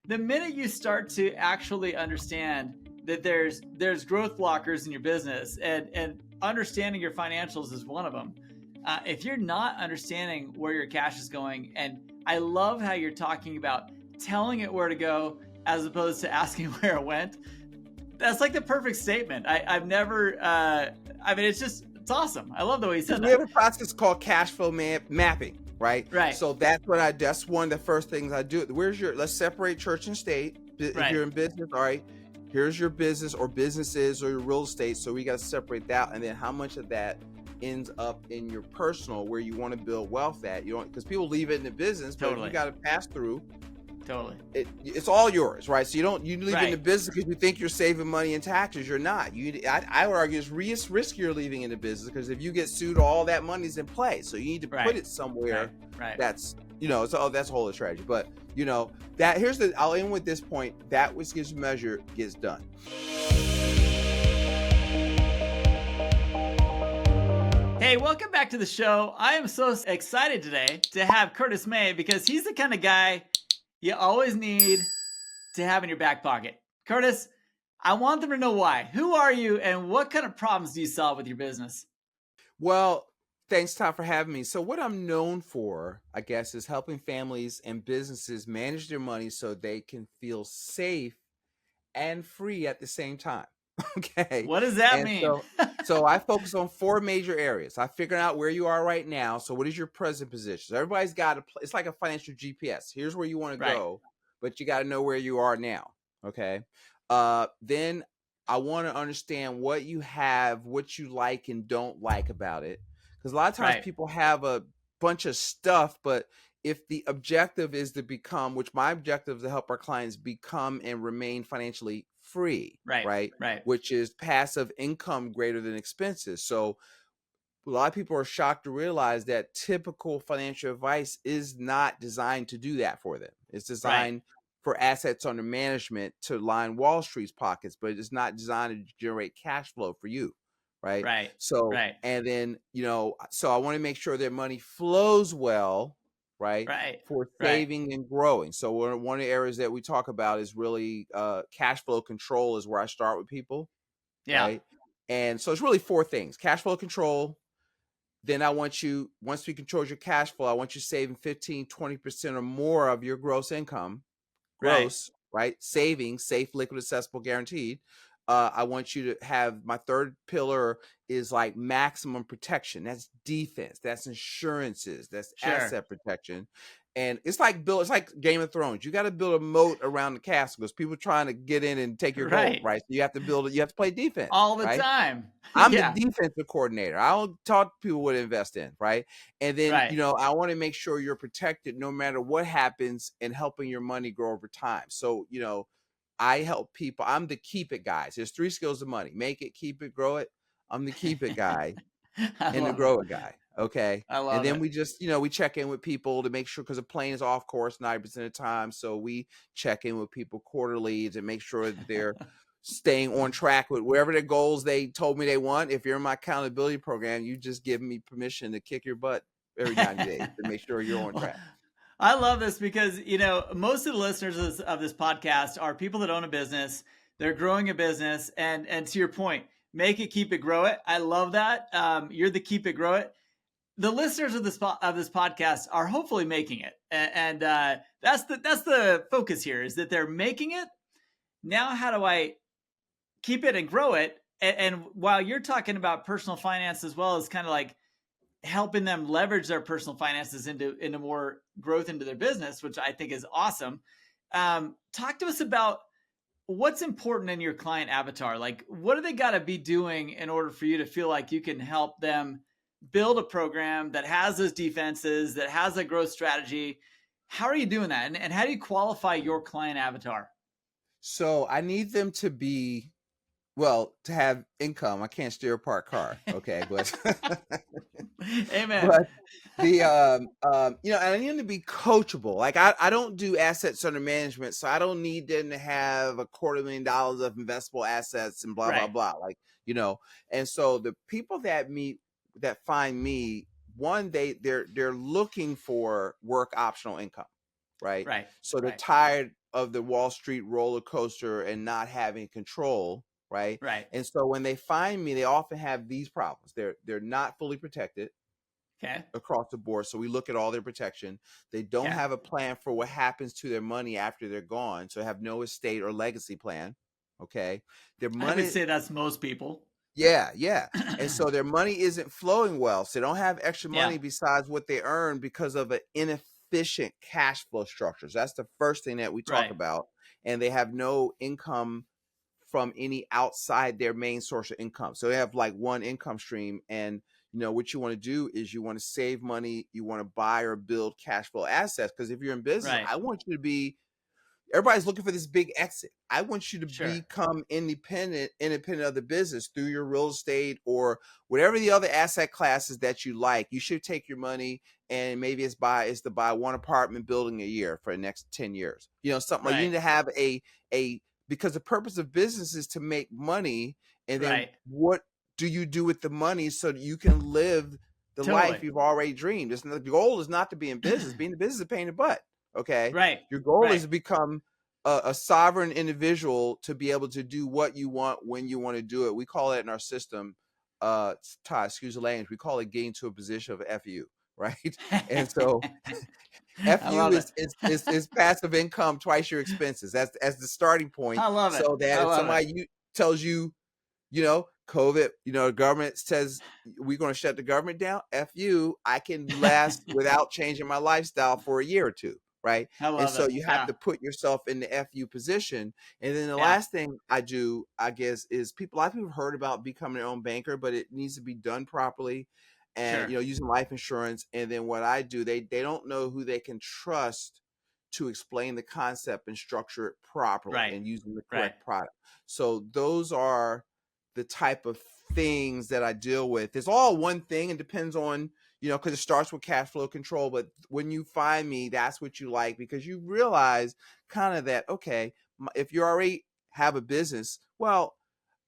the minute you start to actually understand that there's growth blockers in your business, and understanding your financials is one of them. If you're not understanding where your cash is going, and I love how you're talking about telling it where to go as opposed to asking where it went. That's like the perfect statement. I've never, it's awesome. I love the way you said We have that. a process called cash flow mapping, right? Right. So that's one of the first things I do. Let's separate church and state. If Right. you're in business, all right, here's your business or businesses or your real estate. So we got to separate that. And then how much of that ends up in your personal, where you want to build wealth at. You don't, because people leave it in the business, but Totally. you got to pass through. Totally. It's all yours, right? So you leave Right. in the business because you think you're saving money in taxes. You're not. I would argue it's riskier leaving in the business, because if you get sued, all that money's in play. So you need to put it somewhere. Right. That's that's a whole strategy. But I'll end with this point: that which gives measure gets done. Hey, welcome back to the show. I am so excited today to have Curtis May, because he's the kind of guy you always need to have in your back pocket. Curtis, I want them to know why. Who are you, and what kind of problems do you solve with your business? Well, thanks, Todd, for having me. So what I'm known for, I guess, is helping families and businesses manage their money so they can feel safe and free at the same time. Okay. What does that mean? So I focus on 4 major areas. I figured out where you are right now. So what is your present position? So everybody's got it's like a financial GPS. Here's where you want to go, but you got to know where you are now. Okay. Then I want to understand what you have, what you like and don't like about it. Because a lot of times people have a bunch of stuff, but if the objective is to become, which my objective is to help our clients become and remain financially free, right? Which is passive income greater than expenses. So a lot of people are shocked to realize that typical financial advice is not designed to do that for them. It's designed for assets under management to line Wall Street's pockets, but it's not designed to generate cash flow for you. Right. So, and then, so I want to make sure that money flows well, for saving and growing. So one of the areas that we talk about is really cash flow control is where I start with people. Yeah. Right. And so it's really 4 things: cash flow control. Then I want you, once we control your cash flow, I want you saving 15, 20% or more of your gross income. Gross, right? Savings, safe, liquid, accessible, guaranteed. I want you to have, my third pillar is like maximum protection. That's defense. That's insurances. That's asset protection. And it's like Game of Thrones. You got to build a moat around the castle, because people trying to get in and take your gold, right? So you have to build it. You have to play defense all the time. I'm the defensive coordinator. I don't talk people what to invest in, right? And then, I want to make sure you're protected no matter what happens, and helping your money grow over time. So, I help people. I'm the keep it guys. There's 3 skills of money: make it, keep it, grow it. I'm the keep it guy and the grow it guy. Okay. And then we just, we check in with people to make sure, because the plane is off course 90% of the time. So we check in with people quarterly to make sure that they're staying on track with wherever their goals they told me they want. If you're in my accountability program, you just give me permission to kick your butt every 90 days to make sure you're on track. I love this, because, most of the listeners of this podcast are people that own a business. They're growing a business. And to your point, make it, keep it, grow it. I love that. You're the keep it, grow it. The listeners of this podcast are hopefully making it. And that's the focus here, is that they're making it. Now, how do I keep it and grow it? And while you're talking about personal finance, as well as kind of like helping them leverage their personal finances into more growth into their business, which I think is awesome. Talk to us about what's important in your client avatar. Like, what do they got to be doing in order for you to feel like you can help them build a program that has those defenses, that has a growth strategy? How are you doing that? And how do you qualify your client avatar? So I need them to be, to have income. I can't steer a parked car. Okay. But amen. But and I need them to be coachable. Like I don't do assets under management, so I don't need them to have $250,000 of investable assets and blah, blah, blah. Like, and so the people that find me, one, they're looking for work optional income. Right. So they're tired of the Wall Street roller coaster and not having control, right? Right. And so when they find me, they often have these problems. They're not fully protected Okay. across the board. So we look at all their protection. They don't Okay. have a plan for what happens to their money after they're gone. So have no estate or legacy plan. Okay. Their I would money, say that's most people. yeah. And so their money isn't flowing well. So they don't have extra Yeah. money besides what they earn because of an inefficient cash flow structures. That's the first thing that we talk Right. about. And they have no income from any outside their main source of income. So they have like one income stream, and what you want to do is you want to save money, you want to buy or build cash flow assets, because if you're in business, Right. I want you to be, everybody's looking for this big exit. I want you to Sure. become independent of the business through your real estate or whatever the other asset classes that you like. You should take your money and maybe it's to buy one apartment building a year for the next 10 years. Something like, you need to have a because the purpose of business is to make money, and then what do you do with the money so that you can live the life you've already dreamed? The goal is not to be in business. Being in business is paying the butt. Okay. Right. Your goal is to become a sovereign individual, to be able to do what you want when you want to do it. We call it in our system, Todd, excuse the language, we call it getting to a position of FU, right? And so FU is passive income twice your expenses. That's as the starting point. I love it. So that if somebody tells you, COVID, the government says we're going to shut the government down, FU, I can last without changing my lifestyle for a year or two, right? And so you have to put yourself in the FU position. And then the last thing I do, I guess, is a lot of people have heard about becoming their own banker, but it needs to be done properly. And using life insurance. And then what I do, they don't know who they can trust to explain the concept and structure it properly and using the correct product. So those are the type of things that I deal with. It's all one thing, and depends on, because it starts with cash flow control. But when you find me, that's what you like, because you realize kind of that, okay, if you already have a business, well,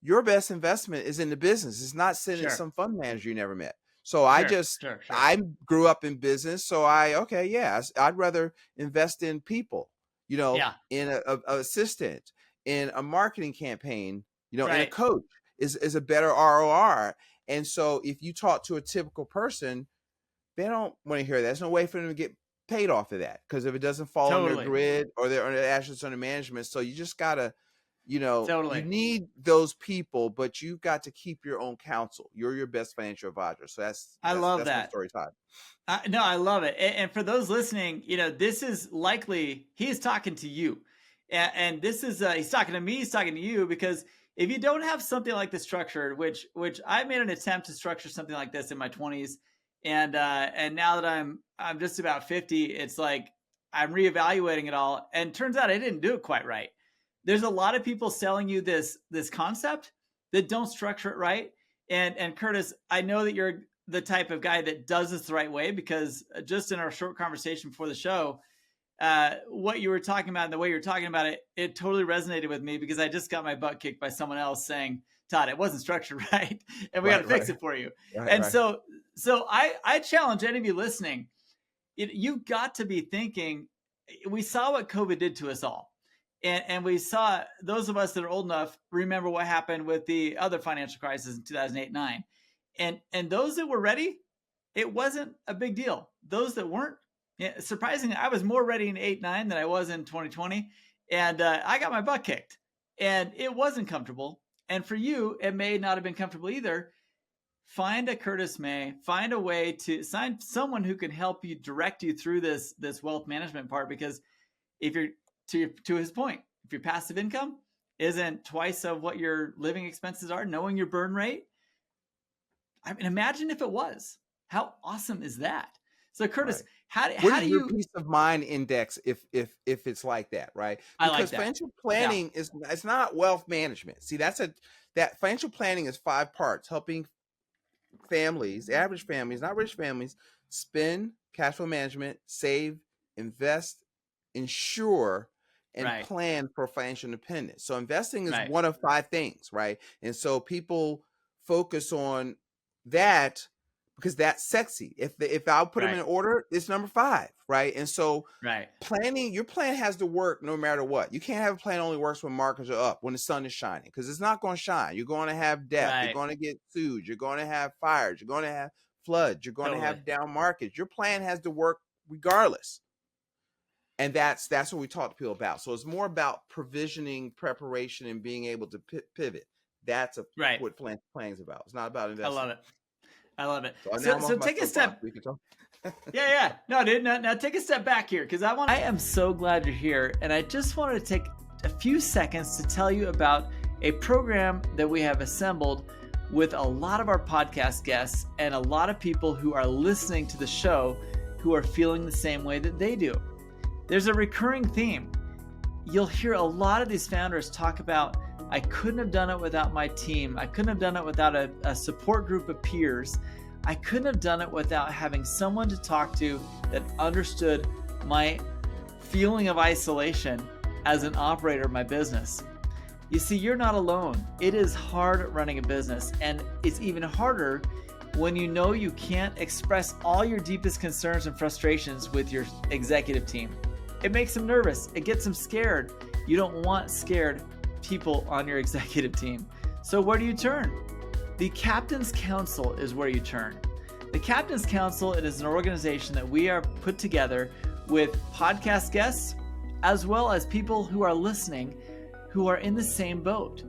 your best investment is in the business. It's not sitting at some fund manager you never met. So I grew up in business. So I'd rather invest in people, in a assistant, in a marketing campaign, in a coach is a better ROR. And so if you talk to a typical person, they don't want to hear that. There's no way for them to get paid off of that, because if it doesn't fall on their grid or their assets under management. So you just gotta, you need those people, but you've got to keep your own counsel. You're your best financial advisor. So that's that my story, Todd. No, I love it. And for those listening, this is likely he's talking to you, and this is he's talking to me. He's talking to you, because if you don't have something like this structured, which I made an attempt to structure something like this in my 20s, and now that I'm just about 50, it's like I'm reevaluating it all, and turns out I didn't do it quite right. There's a lot of people selling you this concept that don't structure it right. And Curtis, I know that you're the type of guy that does this the right way, because just in our short conversation before the show, what you were talking about and the way you're talking about it, it totally resonated with me, because I just got my butt kicked by someone else saying, Todd, it wasn't structured right, and we got to fix it for you. So I challenge any of you listening, you've got to be thinking, we saw what COVID did to us all. And we saw, those of us that are old enough remember what happened with the other financial crisis in 2008-9. And those that were ready, it wasn't a big deal. Those that weren't, surprisingly, I was more ready in 8-9 than I was in 2020. And I got my butt kicked, and it wasn't comfortable. And for you, it may not have been comfortable either. Find a Curtis May, find a way to find someone who can help you, direct you through this wealth management part. Because if you're, to his point, if your passive income isn't twice of what your living expenses are, knowing your burn rate, I mean, imagine if it was. How awesome is that? So Curtis, how do you, your peace of mind index if it's like that, right? Because financial planning is, it's not wealth management. See, that financial planning is 5 parts: helping families, average families, not rich families, spend, cash flow management, save, invest, insure, and plan for financial independence. So investing is one of 5 things, right? And so people focus on that because that's sexy. If I'll put them in Right. order, it's number 5, right? And so Right. your plan has to work no matter what. You can't have a plan only works when markets are up, when the sun is shining, because it's not going to shine. You're going to have death. You're Right. going to get sued. You're going to have fires. You're going to have floods. You're going to Totally. have down markets. Your plan has to work regardless. And that's what we talk to people about. So it's more about provisioning, preparation, and being able to pivot. That's Right. what planning is about. It's not about I investing. love it. I love it. So now I'm So off my take a step. soapbox. We can talk. Yeah. No, dude. Now take a step back here, because I am so glad you're here, and I just wanted to take a few seconds to tell you about a program that we have assembled with a lot of our podcast guests and a lot of people who are listening to the show who are feeling the same way that they do. There's a recurring theme. You'll hear a lot of these founders talk about, I couldn't have done it without my team. I couldn't have done it without a support group of peers. I couldn't have done it without having someone to talk to that understood my feeling of isolation as an operator of my business. You see, you're not alone. It is hard running a business, and it's even harder when you know you can't express all your deepest concerns and frustrations with your executive team. It makes them nervous. It gets them scared. You don't want scared people on your executive team. So where do you turn? The Captain's Council is where you turn. The Captain's Council, it is an organization that we are put together with podcast guests, as well as people who are listening who are in the same boat.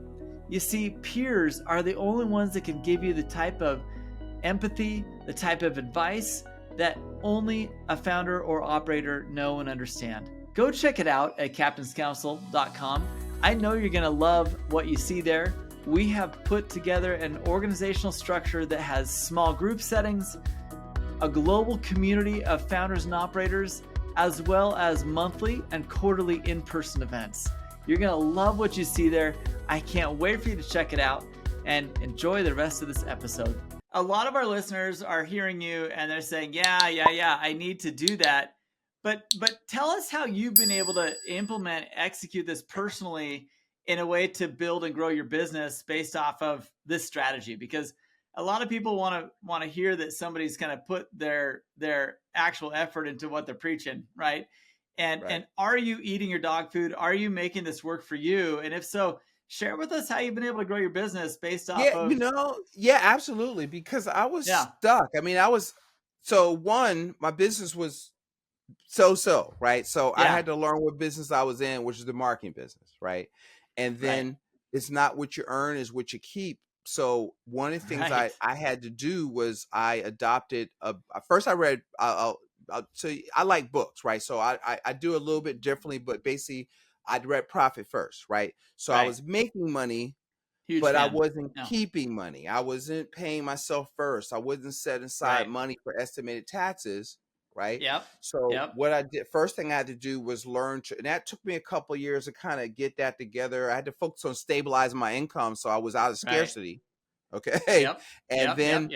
You see, peers are the only ones that can give you the type of empathy, the type of advice that only a founder or operator know and understand. Go check it out at captainscouncil.com. I know you're going to love what you see there. We have put together an organizational structure that has small group settings, a global community of founders and operators, as well as monthly and quarterly in-person events. You're going to love what you see there. I can't wait for you to check it out and enjoy the rest of this episode. A lot of our listeners are hearing you and they're saying, yeah, I need to do that. But tell us how you've been able to implement, execute this personally in a way to build and grow your business based off of this strategy. Because a lot of people want to hear that somebody's kind of put their actual effort into what they're preaching, right? And are you eating your dog food? Are you making this work for you? And if so, share with us how you've been able to grow your business based off of. Yeah, absolutely. Because I was stuck. I mean, my business was so, right? So I had to learn what business I was in, which is the marketing business, right? And then it's not what you earn, is what you keep. So one of the things I had to do was I adopted first I read, so I like books, right? So I do a little bit differently, but basically I'd read Profit First, right? So I was making money, but I wasn't keeping money. I wasn't paying myself first. I wasn't setting aside money for estimated taxes, right? So what I did, first thing I had to do was learn to, and that took me a couple of years to kind of get that together. I had to focus on stabilizing my income, so I was out of scarcity. Okay. Then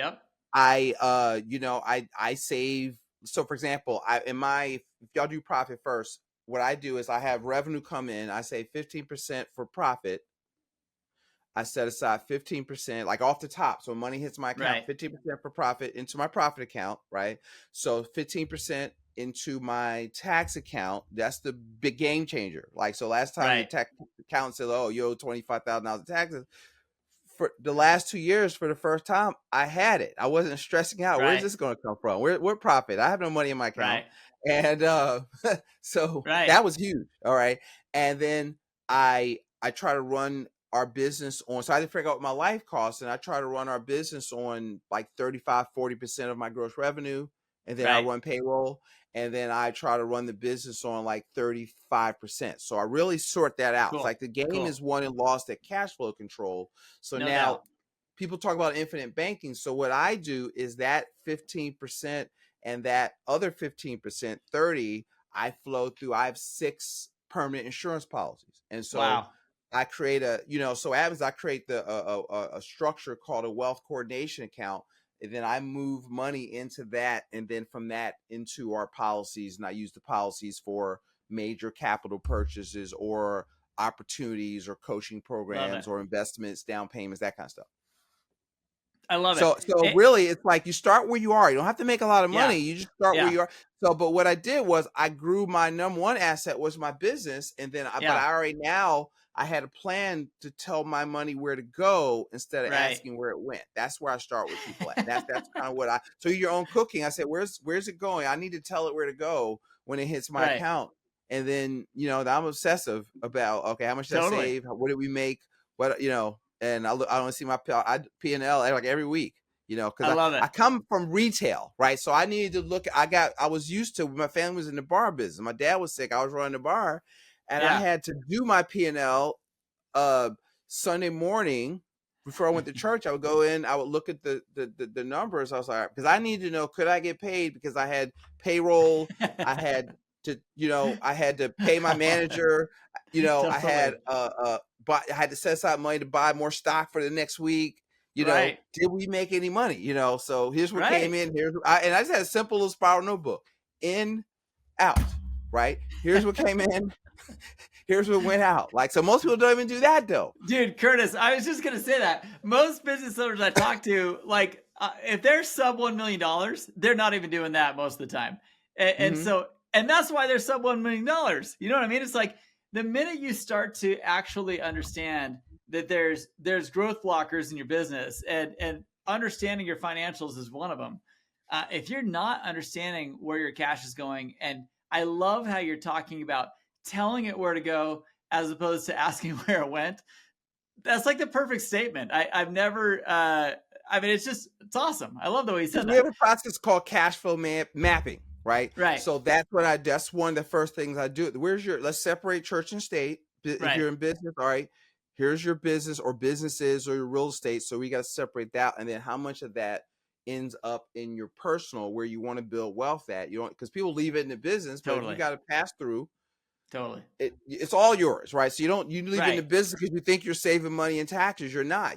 I save. So for example, if y'all do Profit First, what I do is I have revenue come in. I say 15% for profit. I set aside 15%, like off the top. So money hits my account, 15% for profit into my profit account, right? So 15% into my tax account. That's the big game changer. Like, so last time the tax account said, oh, you owe $25,000 in taxes. For the last 2 years, for the first time, I had it. I wasn't stressing out. Where's this going to come from? What profit? I have no money in my account. And so that was huge. All right. And then I try to run our business on, so I had to figure out what my life costs, and I try to run our business on like 35-40% of my gross revenue. And then I run payroll, and then I try to run the business on like 35%. So I really sort that out. It's like the game is won and lost at cash flow control. So now people talk about infinite banking. So what I do is that 15% and that other 15%, 30, I flow through. I have 6 permanent insurance policies. And so I create I create a structure called a wealth coordination account. And then I move money into that, and then from that into our policies. And I use the policies for major capital purchases or opportunities or coaching programs or investments, down payments, that kind of stuff. I love it. So really, it's like you start where you are. You don't have to make a lot of Yeah. money. You just start where Yeah. you are. So, but what I did was I grew my number one asset was my business, and then but Yeah. I already now I had a plan to tell my money where to go instead of Right. asking where it went. That's where I start with people at. That's kind of what I. So your own cooking. I said, where's it going? I need to tell it where to go when it hits my Right. account. And then I'm obsessive about, okay, how much did I Totally. save? What did we make? What and I don't see my P&L like every week. I Because love it. I come from retail, right? So I needed to look. I was used to, my family was in the bar business. My dad was sick. I was running the bar, and I Yeah. had to do my P&L Sunday morning before I went to church. I would go in. I would look at the numbers. I was like, because I needed to know, could I get paid? Because I had payroll. I had to, I had to pay my manager. I had but I had to set aside money to buy more stock for the next week. Right. Did we make any money? So here's what Right. came in. And I just had a simple little spiral notebook. In, out, right? Here's what came in. Here's what went out. Like, so most people don't even do that though. Dude, Curtis, I was just gonna say that most business owners I talk to, like, if they're sub $1 million, they're not even doing that most of the time, and so that's why they're sub $1 million. You know what I mean? It's like the minute you start to actually understand that there's growth blockers in your business, and understanding your financials is one of them. If you're not understanding where your cash is going, and I love how you're talking about telling it where to go as opposed to asking where it went. That's like the perfect statement. I've never, it's awesome. I love the way you said that. We have a process called cash flow mapping, right? Right. So that's one of the first things I do. Let's separate church and state. If you're in business, all right, here's your business or businesses or your real estate. So we got to separate that. And then how much of that ends up in your personal, where you want to build wealth at? Because people leave it in the business, but you got to pass through. Totally. It's all yours, right? So you leave in the business because you think you're saving money in taxes. You're not.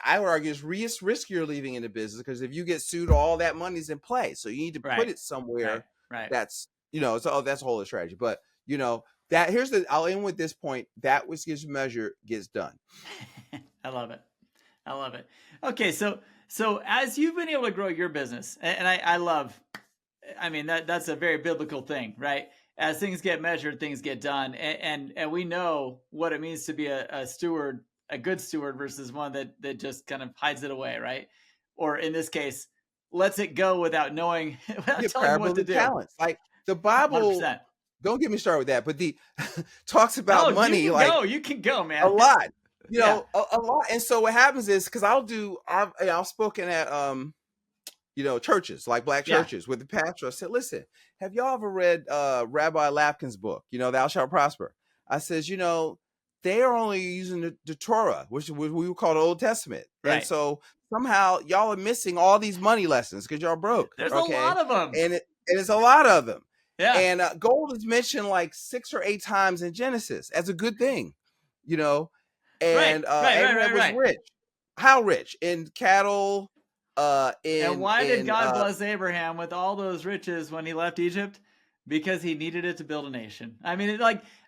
I would argue it's riskier leaving in the business, because if you get sued, all that money's in play. So you need to put it somewhere. Right. That's that's a whole strategy. But I'll end with this point. That which gets measured gets done. I love it. Okay, so as you've been able to grow your business, and I love, that's a very biblical thing, right? As things get measured, things get done. And we know what it means to be a steward, a good steward, versus one that just kind of hides it away, right? Or in this case, lets it go without knowing, without telling what to do. Talents. Like the Bible, 100%. Don't get me started with that, but the talks about money. You can go, man. A lot. A lot. And so what happens is, because I've spoken at churches, like black churches, with the pastor. I said, listen, have y'all ever read Rabbi Lapkin's book, Thou Shalt Prosper? I says, they are only using the Torah, which we would call the Old Testament. Right. And so somehow y'all are missing all these money lessons because y'all broke. There's a lot of them. And it's a lot of them. Yeah. And gold is mentioned like 6 or 8 times in Genesis as a good thing, and everyone was rich. How rich? In cattle. And why did God bless Abraham with all those riches when he left Egypt? Because he needed it to build a nation.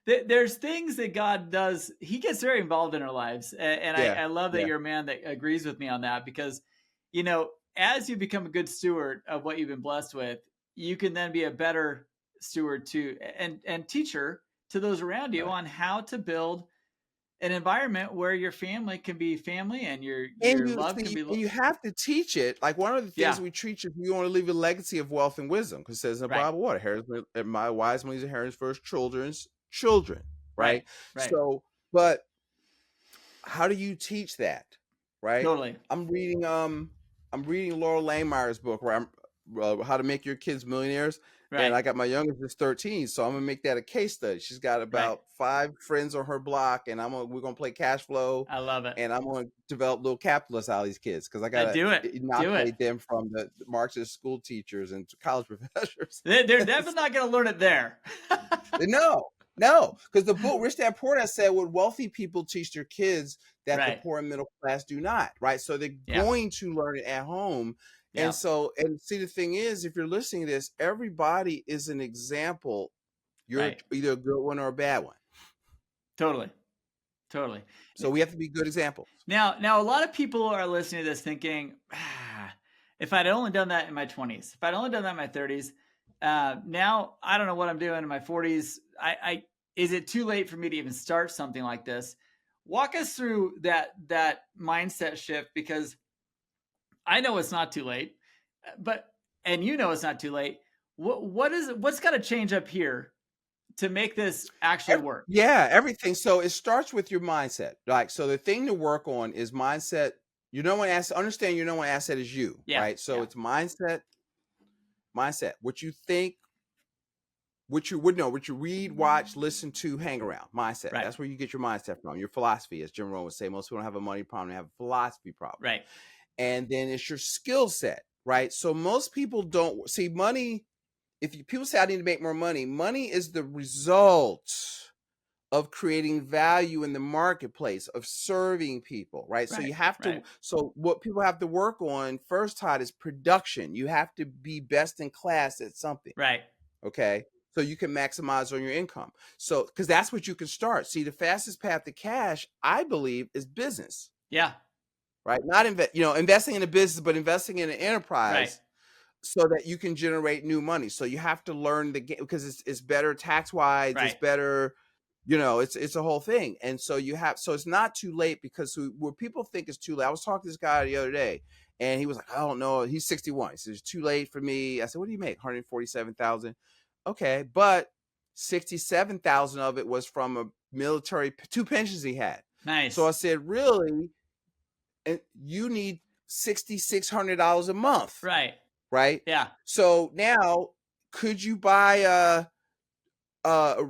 There's things that God does. He gets very involved in our lives. And I love that you're a man that agrees with me on that, because, as you become a good steward of what you've been blessed with, you can then be a better steward to and teacher to those around you on how to build an environment where your family can be family and your love can be love. You have to teach it. Like, one of the things we teach, if you want to leave a legacy of wealth and wisdom, because it says in the Bible, what? My wise money's inheritance for his children's children. Right. So, but how do you teach that? Right. Totally. I'm reading Laura Langmeyer's book, right? How to Make Your Kids Millionaires. Right. And I got my youngest is 13, so I'm gonna make that a case study. She's got about 5 friends on her block, and we're gonna play cash flow. I love it. And I'm gonna develop little capitalists out of these kids, because I gotta inoculate them from the Marxist school teachers and college professors. They're definitely not gonna learn it there. No, because the book Rich Dad Poor Dad said what wealthy people teach their kids that the poor and middle class do not. Right, so they're going to learn it at home. And so, see, the thing is, if you're listening to this, everybody is an example. You're either a good one or a bad one. Totally. Totally. So we have to be good examples. Now, a lot of people are listening to this thinking, if I'd only done that in my 20s, if I'd only done that in my 30s, now I don't know what I'm doing in my 40s. Is it too late for me to even start something like this? Walk us through that mindset shift, because I know it's not too late, and you know it's not too late. What's got to change up here to make this actually work? Yeah, everything. So it starts with your mindset. Like, so the thing to work on is mindset. Understand your number one asset is you, right? So it's mindset. What you think, what you would know, what you read, watch, listen to, hang around. Mindset. Right. That's where you get your mindset from. Your philosophy, as Jim Rohn would say. Most people don't have a money problem, they have a philosophy problem. Right. And then it's your skill set, right? So most people don't see money. People say I need to make more money, money is the result of creating value in the marketplace, of serving people, right? So you have to, so what people have to work on first, Todd, is production. You have to be best in class at something. Right. Okay. So you can maximize on your income. So, because that's what you can start. See, the fastest path to cash, I believe, is business. Yeah. Right. Not investing in a business, but investing in an enterprise. Right. So that you can generate new money. So you have to learn the game, because it's better tax wise. Right. It's better, it's a whole thing. And so so it's not too late, because what people think is too late. I was talking to this guy the other day, and he was like, I don't know. He's 61. He says, it's too late for me. I said, what do you make? 147,000. Okay. But 67,000 of it was from a military, 2 pensions he had. Nice. So I said, really? And you need $6,600 a month. Right. Right. Yeah. So now, could you buy a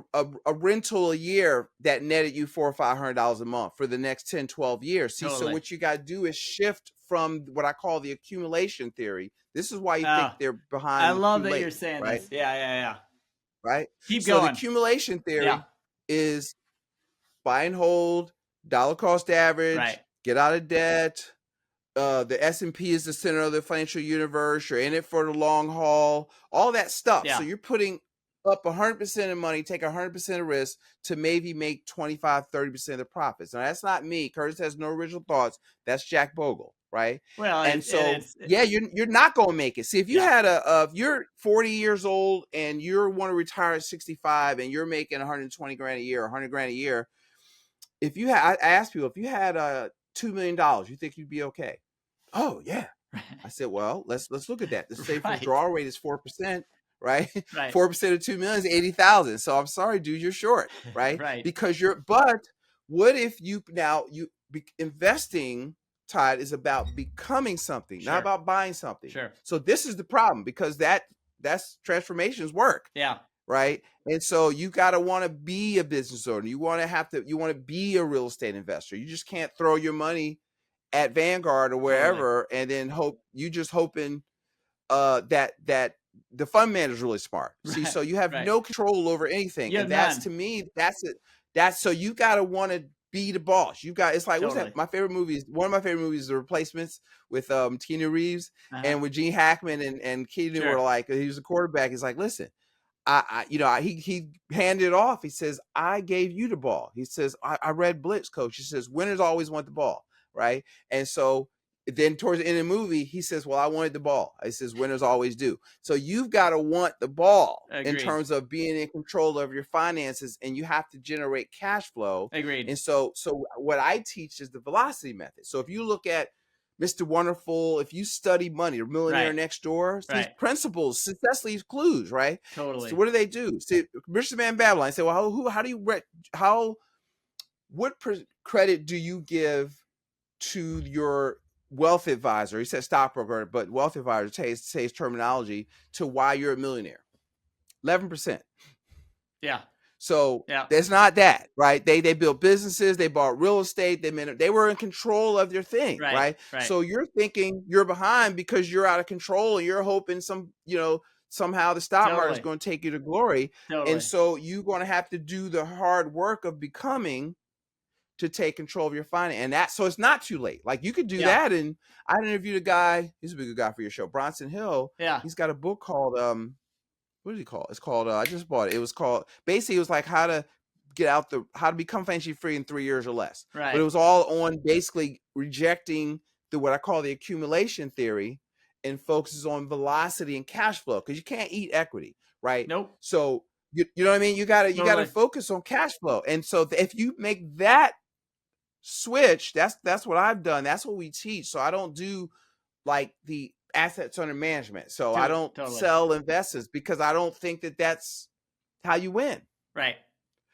rental a year that netted you $400 or $500 a month for the next 10, 12 years? See, so what you got to do is shift from what I call the accumulation theory. This is why you think they're behind. I love that you're saying this. Yeah. Right. Keep going. So the accumulation theory is buy and hold, dollar cost average, get out of debt. The S&P is the center of the financial universe. You're in it for the long haul, all that stuff. Yeah. So you're putting up 100% of money, take 100% of risk to maybe make 25, 30% of the profits. Now, that's not me. Curtis has no original thoughts. That's Jack Bogle, right? Well, you're not going to make it. See, if you had if you're 40 years old and you want to retire at 65 and you're making 120 grand a year, 100 grand a year, I ask people, if you had $2 million, you think you'd be okay? Oh yeah. I said, well, let's look at that. The safe withdrawal rate is 4%, right? 4% of 2 million is 80,000. So I'm sorry, dude, you're short, right? Because but what if investing, Todd, is about becoming something, not about buying something. Sure. So this is the problem, because that's transformations work. Yeah. Right. And so you got to want to be a business owner. You want to be a real estate investor. You just can't throw your money at Vanguard or wherever and then hoping that the fund manager is really smart. See, so you have no control over anything. And that's, to me, that's it. So you got to want to be the boss. It's like, what's that? One of my favorite movies is The Replacements with Keanu Reeves and with Gene Hackman and Keanu were like, he was a quarterback. He's like, listen, he handed it off. He says, I gave you the ball. He says, I read Blitz, coach. He says, winners always want the ball. Right. And so then towards the end of the movie, he says, well, I wanted the ball. He says, winners always do. So you've got to want the ball. Agreed. In terms of being in control of your finances, and you have to generate cash flow. Agreed. And so what I teach is the velocity method. So if you look at Mr. Wonderful, if you study money, or Millionaire Next Door, these principles, success leaves clues, right? Totally. So what do? See, Richest Man in Babylon. I say, well, what credit do you give to your wealth advisor? He said stockbroker, but wealth advisor says terminology to why you're a millionaire. 11%. Yeah. So there's not that, right? They built businesses, they bought real estate, they were in control of their thing, right? So you're thinking you're behind because you're out of control, and you're hoping somehow the stock market is going to take you to glory. Totally. And so you're going to have to do the hard work of becoming to take control of your finance. And so it's not too late. Like, you could do that. And I interviewed a guy, he's a big guy for your show, Bronson Hill. Yeah. He's got a book called, what is he called? It's called, I just bought it. It was called, basically it was like how to how to become financially free in 3 years or less. Right. But it was all on basically rejecting what I call the accumulation theory and focuses on velocity and cash flow, because you can't eat equity, right? Nope. So you know what I mean? You gotta focus on cash flow. And so if you make that switch, that's what I've done. That's what we teach. So I don't do like the assets under management. So I don't sell investors, because I don't think that that's how you win. Right.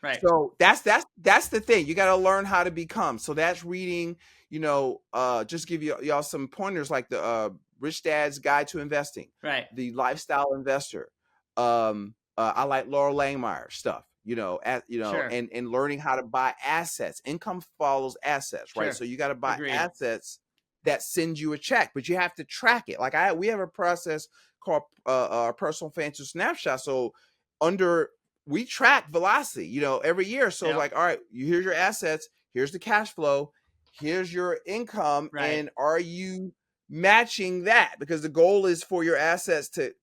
Right. So that's the thing. You got to learn how to become. So that's reading, just give y'all some pointers, like the Rich Dad's Guide to Investing, right? The Lifestyle Investor. I like Laura Langmeyer's stuff, Sure. and learning how to buy assets. Income follows assets, right? Sure. So you got to buy Agreed. assets that send you a check, but you have to track it. Like we have a process called our personal financial snapshot. So we track velocity, every year. So like, all right, here's your assets, here's the cash flow, here's your income, right. And are you matching that? Because the goal is for your assets to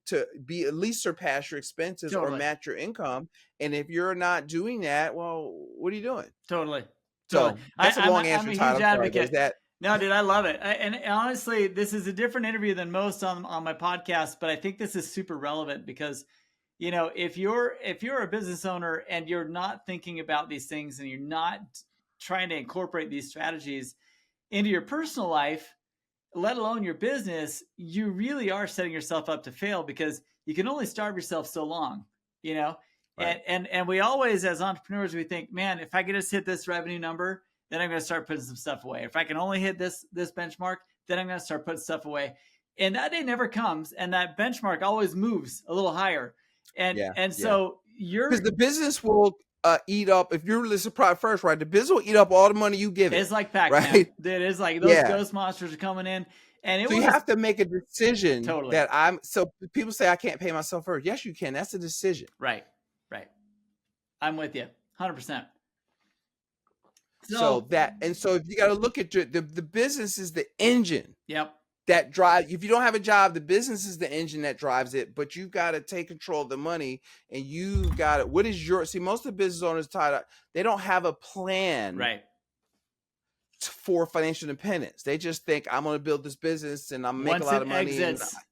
be at least surpass your expenses or match your income. And if you're not doing that, well, what are you doing? Totally. So that's a long answer, Todd. I'm a huge advocate. No, dude, I love it. And honestly, this is a different interview than most on my podcast, but I think this is super relevant because, if you're a business owner and you're not thinking about these things and you're not trying to incorporate these strategies into your personal life, let alone your business, you really are setting yourself up to fail, because you can only starve yourself so long, Right. And we always, as entrepreneurs, we think, man, if I could just hit this revenue number, then I'm going to start putting some stuff away. If I can only hit this benchmark, then I'm going to start putting stuff away. And that day never comes. And that benchmark always moves a little higher. So because the business will eat up, if you're listening first, right? The business will eat up all the money you give it. It's like Pac-Man. Right? It is like those ghost monsters are coming in. And so you have to make a decision. Totally. So people say I can't pay myself first. Yes, you can. That's a decision. Right. I'm with you 100%. So if you got to look at the business is the engine. Yep. That drive. If you don't have a job, the business is the engine that drives it. But you've got to take control of the money, and you've got to. What is your? See, most of the business owners they don't have a plan. Right. For financial independence. They just think I'm going to build this business and I'm making a lot of money.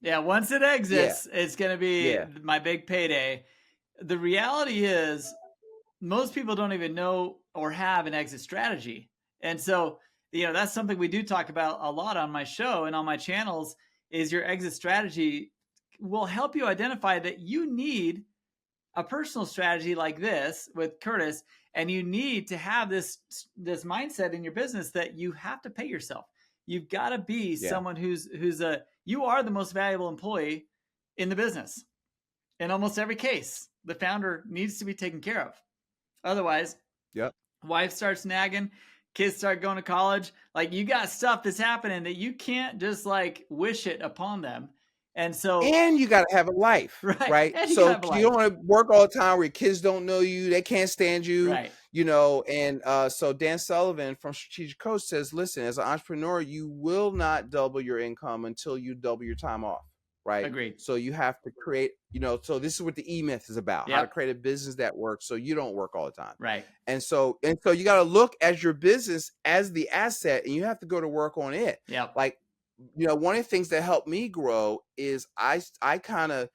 Once it exits, it's going to be my big payday. The reality is, most people don't even know or have an exit strategy. And so, that's something we do talk about a lot on my show and on my channels, is your exit strategy will help you identify that you need a personal strategy like this with Curtis, and you need to have this mindset in your business that you have to pay yourself. You've got to be someone you are the most valuable employee in the business. In almost every case, the founder needs to be taken care of. Otherwise, wife starts nagging, kids start going to college. Like, you got stuff that's happening that you can't just like wish it upon them. And you got to have a life, right? So you don't want to work all the time where your kids don't know you, they can't stand you, right. And so Dan Sullivan from Strategic Coach says, listen, as an entrepreneur, you will not double your income until you double your time off, right? Agreed. So you have to create, so this is what the E-Myth is about, how to create a business that works so you don't work all the time. Right. And so you got to look at your business as the asset, and you have to go to work on it. Yeah. Like, one of the things that helped me grow is I kind of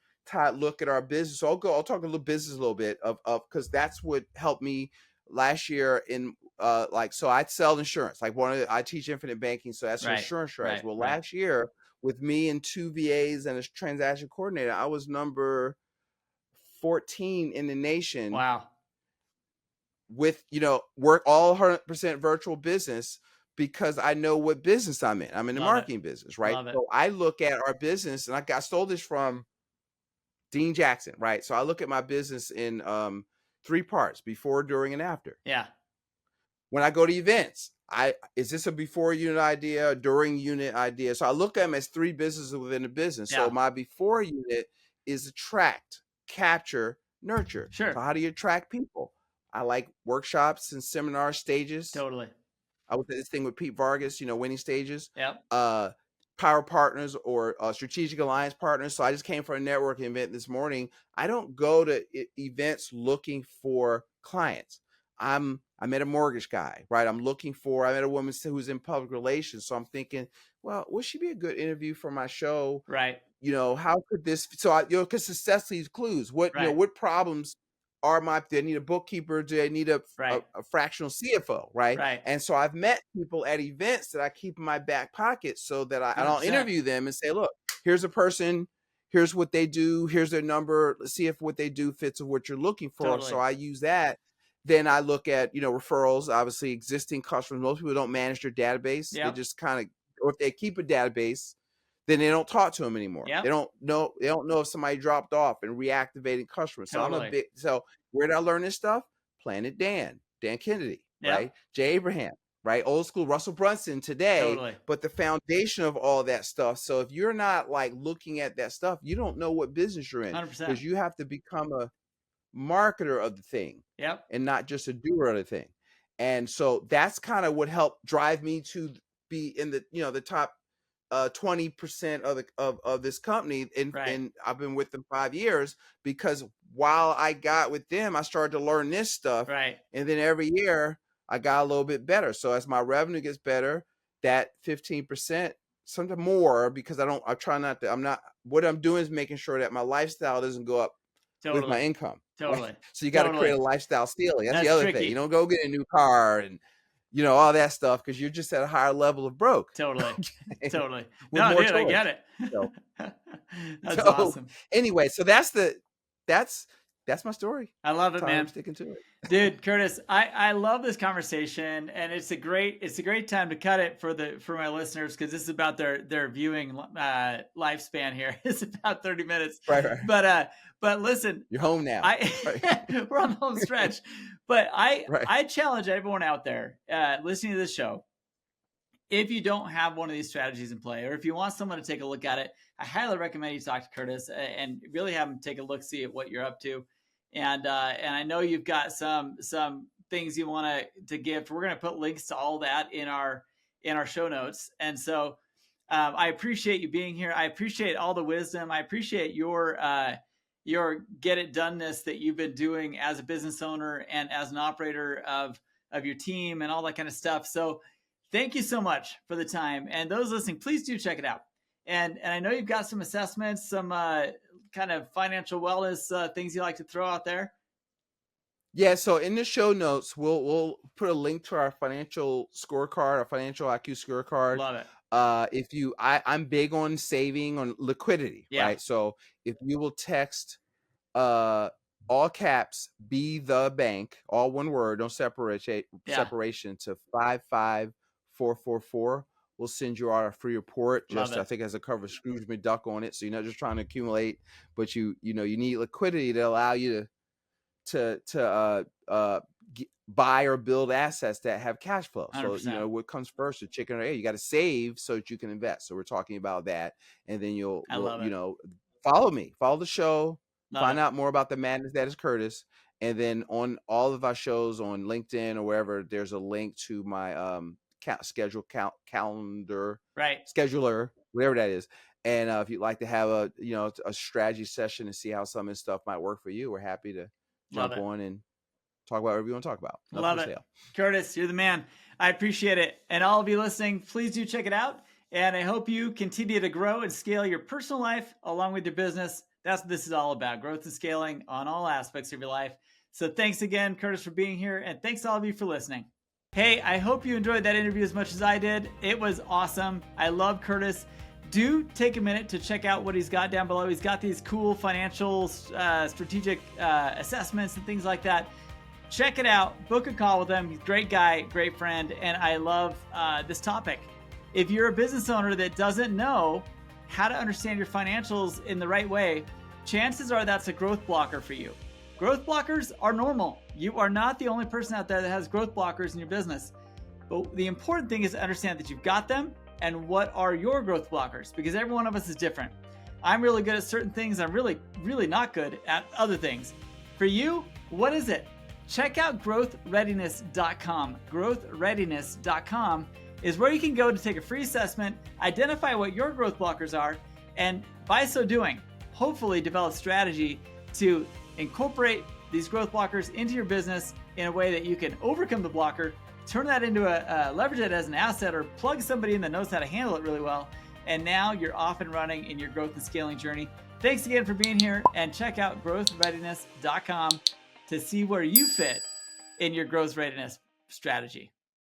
look at our business. So I'll talk a little business a little bit of because that's what helped me last year in so I sell insurance. Like I teach infinite banking, so that's insurance strategy. Right. Well, last year with me and 2 VAs and a transaction coordinator, I was number 14 in the nation. Wow. With work all 100% virtual business. Because I know what business I'm in. I'm in the marketing business, right? So I look at our business, and I stole this from Dean Jackson, right? So I look at my business in 3 parts: before, during, and after. Yeah. When I go to events, is this a before unit idea, a during unit idea? So I look at them as 3 businesses within a business. Yeah. So my before unit is attract, capture, nurture. Sure. So how do you attract people? I like workshops and seminar stages. Totally. I was at this thing with Pete Vargas, winning stages. Yep. Power partners or strategic alliance partners. So I just came for a networking event this morning. I don't go to events looking for clients. I met a mortgage guy, right? I met a woman who's in public relations. So I'm thinking, well, would she be a good interview for my show? Right. How could this, because success leaves clues. What problems do they need a bookkeeper? Do they need a fractional CFO? Right. Right. And so I've met people at events that I keep in my back pocket so that I'll interview them and say, look, here's a person, here's what they do, here's their number. Let's see if what they do fits with what you're looking for. Totally. So I use that. Then I look at, referrals, obviously existing customers. Most people don't manage their database. They just kind of, or if they keep a database, then they don't talk to them anymore. They don't know if somebody dropped off and reactivating customers. Totally. So where did I learn this stuff? Planet Dan Kennedy, right? Jay Abraham, right? Old school Russell Brunson today, but the foundation of all that stuff. So if you're not like looking at that stuff, you don't know what business you're in, 100%. because you have to become a marketer of the thing and not just a doer of the thing. And so that's kind of what helped drive me to be in the, the top 20% of this company. And I've been with them 5 years, because while I got with them, I started to learn this stuff. Right. And then every year I got a little bit better. So as my revenue gets better, that 15%, sometimes more, because what I'm doing is making sure that my lifestyle doesn't go up with my income. Totally. So you got to create a lifestyle ceiling. That's the other thing. You don't go get a new car and all that stuff, because you're just at a higher level of broke. Totally. Totally. No, dude, I get it. So, that's awesome. Anyway, so that's my story. I love it, man. I'm sticking to it. Dude, Curtis, I love this conversation, and it's a great time to cut it for my listeners, because this is about their viewing lifespan here. It's about 30 minutes. Right. But listen, you're home now. We're on the home stretch. But I challenge everyone out there listening to this show, if you don't have one of these strategies in play, or if you want someone to take a look at it, I highly recommend you talk to Curtis and really have him take a look, see at what you're up to. And I know you've got some things you want to give. We're going to put links to all that in our show notes. And so I appreciate you being here. I appreciate all the wisdom. I appreciate your get it doneness that you've been doing as a business owner and as an operator of your team and all that kind of stuff. So thank you so much for the time. And those listening, please do check it out. And I know you've got some assessments, some kind of financial wellness things you like to throw out there. Yeah. So in the show notes, we'll put a link to our financial scorecard, our financial IQ scorecard. Love it. I'm big on saving on liquidity, right? So if you will text all caps, be the bank, all one word, no separation to 55444. We'll send you our free report. I think it has a cover Scrooge McDuck on it. So you're not just trying to accumulate, but you need liquidity to allow you to buy or build assets that have cash flow. 100%. So, what comes first, the chicken or egg? You got to save so that you can invest. So we're talking about that. And then follow me, follow the show, find out more about the madness that is Curtis. And then on all of our shows on LinkedIn or wherever, there's a link to my calendar, scheduler, whatever that is. And if you'd like to have a strategy session and see how some of this stuff might work for you, we're happy to jump on and talk about whatever you want to talk about. Love it. Curtis, you're the man. I appreciate it. And all of you listening, please do check it out. And I hope you continue to grow and scale your personal life along with your business. That's what this is all about, growth and scaling on all aspects of your life. So thanks again, Curtis, for being here. And thanks to all of you for listening. Hey, I hope you enjoyed that interview as much as I did. It was awesome. I love Curtis. Do take a minute to check out what he's got down below. He's got these cool financial strategic assessments and things like that. Check it out. Book a call with him. He's a great guy, great friend, and I love this topic. If you're a business owner that doesn't know how to understand your financials in the right way, chances are that's a growth blocker for you. Growth blockers are normal. You are not the only person out there that has growth blockers in your business. But the important thing is to understand that you've got them and what are your growth blockers, because every one of us is different. I'm really good at certain things. I'm really, really not good at other things. For you, what is it? Check out growthreadiness.com. Growthreadiness.com is where you can go to take a free assessment, identify what your growth blockers are, and by so doing, hopefully develop strategy to incorporate these growth blockers into your business in a way that you can overcome the blocker, turn that into leverage it as an asset, or plug somebody in that knows how to handle it really well. And now you're off and running in your growth and scaling journey. Thanks again for being here, and check out growthreadiness.com to see where you fit in your growth readiness strategy.